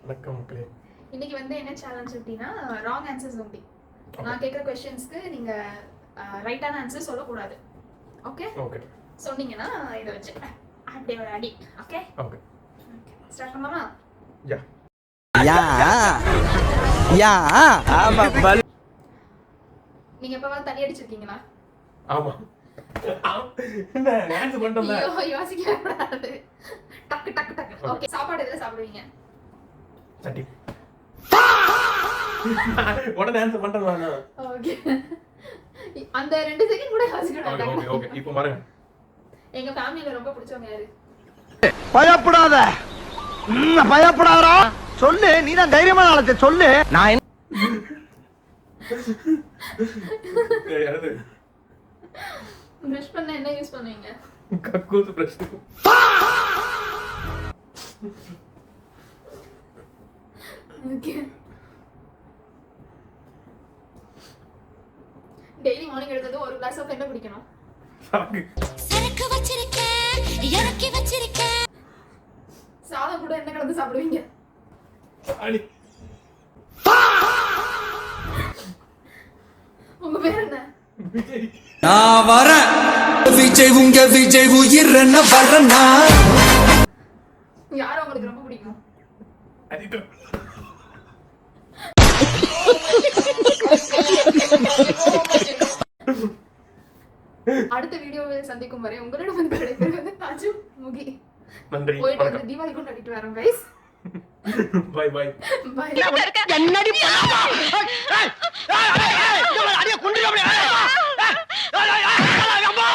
வணக்கம் மக்களே. இன்னைக்கு வந்து என்ன சேலஞ்ச் அப்படின்னா ராங் ஆன்சர்ஸ் ஒன்லி. நான் கேட்குற கொஸ்டின்ஸ்க்கு நீங்க ரைட்டான ஆன்சர் சொல்லக்கூடாது. ஓகே ஓகே சொன்னீங்கன்னா இதை வச்சு அப்படியே ஒரு அடி. ஓகே ஓகே ஸ்டார்ட் பண்ணலாமா? யா யா யா ஆமா பல். நீங்க எப்பவாவது தண்ணி அடிச்சிருக்கீங்களா? ஆமா. என்ன ஆன்சர் பண்ணிட்டோம்ல. ஐயோ யோசிக்கவே கூடாது. டக்கு டக்கு டக்கு. ஓகே சாப்பாடு எதுல சாப்பிடுவீங்க? சட்டி. உடனே ஆன்சர் பண்ணிட்டோம் நான். ஓகே அந்த 2 செகண்ட் கூட யோசிக்க ஓகே கூடாது. ஓகே ஓகே இப்போ பாருங்க. எங்க ஃபேமிலில ரொம்ப பிடிச்சவங்க யாரு? பயப்படாத. பயப்படாதடா. சொல்லு, நீ தான் தைரியமான ஆளு, சொல்லு. நான் யாரது? பிரஷ் பண்ண என்ன யூஸ் பண்ணுவீங்க? கக்கூஸ் பிரஷ். ஓகே டெய்லி மார்னிங் எடுத்தது ஒரு கிளாஸ் ஆஃப் என்ன குடிக்கணும்? சாக்கு. சரக்கு வச்சிருக்கேன் இறக்கி வச்சிருக்கேன். சாதம் கூட என்ன கலந்து சாப்பிடுவீங்க? அடி. உங்க பேர் என்ன? நான் வரேன் விஜய், உங்க விஜய் உயிர் என்ன வரேன்னா. யார் உங்களுக்கு ரொம்ப பிடிக்கும்? அடிட்டு. அடுத்த வீடியோவில் சந்திக்கும் வரை உங்களிடம் வந்து கிடைக்கிறது அஜு முகி. நன்றி. போயிட்டு வணக்கம். வந்து தீபாவளி கொண்டாடிட்டு வரோம் கைஸ். By by. பை. என்னடி பண்ணாமா? ஏய் ஏய் ஏய் அடியே குண்டில அப்படியே. ஏய் ஏய் ஏய் அம்மா.